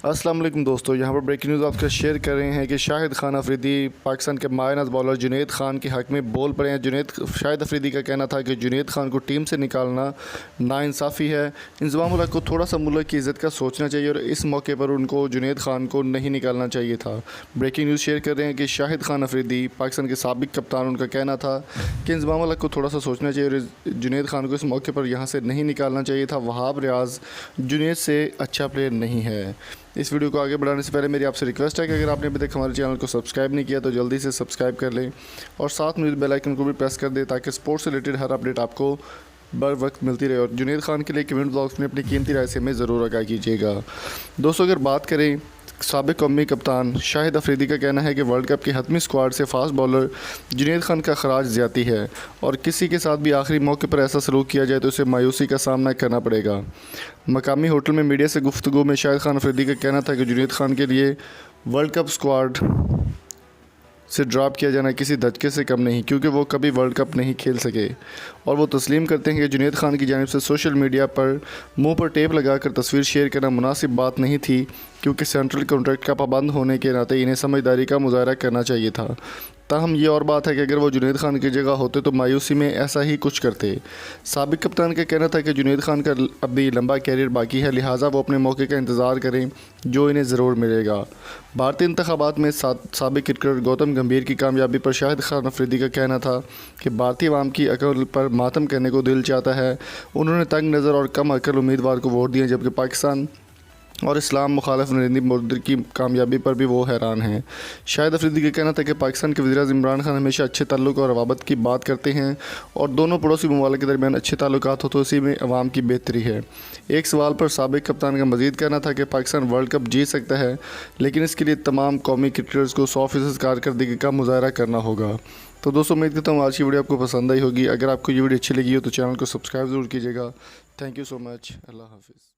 السلام علیکم دوستو، یہاں پر بریکنگ نیوز آپ کا شیئر کر رہے ہیں کہ شاہد خان افریدی پاکستان کے مایہ ناز بالر جنید خان کے حق میں بول پڑے ہیں۔ شاہد افریدی کا کہنا تھا کہ جنید خان کو ٹیم سے نکالنا ناانصافی ہے۔ انضمام الحق کو تھوڑا سا ملک کی عزت کا سوچنا چاہیے اور اس موقع پر ان کو جنید خان کو نہیں نکالنا چاہیے تھا۔ بریکنگ نیوز شیئر کر رہے ہیں کہ شاہد خان افریدی پاکستان کے سابق کپتان، ان کا کہنا تھا کہ انضمام الحق کو تھوڑا سا سوچنا چاہیے اور جنید خان کو اس موقع پر یہاں سے نہیں نکالنا چاہیے تھا۔ وہاب ریاض جنید سے اچھا پلیئر نہیں ہے۔ اس ویڈیو کو آگے بڑھانے سے پہلے میری آپ سے ریکویسٹ ہے کہ اگر آپ نے ابھی تک ہمارے چینل کو سبسکرائب نہیں کیا تو جلدی سے سبسکرائب کر لیں اور ساتھ میں بیل آئیکن کو بھی پریس کر دیں تاکہ سپورٹ سے ریلیٹڈ ہر اپڈیٹ آپ کو بر وقت ملتی رہے۔ اور جنید خان کے لیے کمنٹ باکس میں اپنی قیمتی رائے سے ہمیں ضرور آگاہ کیجیے گا۔ دوستو، اگر بات کریں سابق قومی کپتان شاہد افریدی کا کہنا ہے کہ ورلڈ کپ کی حتمی اسکواڈ سے فاسٹ بالر جنید خان کا اخراج زیادتی ہے اور کسی کے ساتھ بھی آخری موقع پر ایسا سلوک کیا جائے تو اسے مایوسی کا سامنا کرنا پڑے گا۔ مقامی ہوٹل میں میڈیا سے گفتگو میں شاہد خان افریدی کا کہنا تھا کہ جنید خان کے لیے ورلڈ کپ اسکواڈ سے ڈراپ کیا جانا کسی دھچکے سے کم نہیں، کیونکہ وہ کبھی ورلڈ کپ نہیں کھیل سکے اور وہ تسلیم کرتے ہیں کہ جنید خان کی جانب سے سوشل میڈیا پر منہ پر ٹیپ لگا کر تصویر شیئر کرنا مناسب بات نہیں تھی، کیونکہ سینٹرل کانٹریکٹ کا پابند ہونے کے ناطے انہیں سمجھداری کا مظاہرہ کرنا چاہیے تھا۔ تاہم یہ اور بات ہے کہ اگر وہ جنید خان کی جگہ ہوتے تو مایوسی میں ایسا ہی کچھ کرتے۔ سابق کپتان کا کہنا تھا کہ جنید خان کا اب بھی لمبا کیریئر باقی ہے، لہٰذا وہ اپنے موقع کا انتظار کریں جو انہیں ضرور ملے گا۔ بھارتی انتخابات میں سابق کرکٹر گوتم گمبھیر کی کامیابی پر شاہد خان افریدی کا کہنا تھا کہ بھارتی عوام کی عقل پر ماتم کرنے کو دل چاہتا ہے۔ انہوں نے تنگ نظر اور کم عقل امیدوار کو ووٹ دیا، جبکہ پاکستان اور اسلام مخالف نریندر مودی کی کامیابی پر بھی وہ حیران ہیں۔ شاہد افریدی کا کہنا تھا کہ پاکستان کے وزیراعظم عمران خان ہمیشہ اچھے تعلق اور روابط کی بات کرتے ہیں اور دونوں پڑوسی ممالک کے درمیان اچھے تعلقات ہو تو اسی میں عوام کی بہتری ہے۔ ایک سوال پر سابق کپتان کا مزید کہنا تھا کہ پاکستان ورلڈ کپ جیت سکتا ہے، لیکن اس کے لیے تمام قومی کرکٹرز کو 100% کارکردگی کا مظاہرہ کرنا ہوگا۔ تو دوستو، امید کرتا ہوں آج کی ویڈیو آپ کو پسند آئی ہوگی۔ اگر آپ کو یہ ویڈیو اچھی لگی ہو تو چینل کو سبسکرائب ضرور کیجیے گا۔ تھینک یو سو مچ۔ اللہ حافظ۔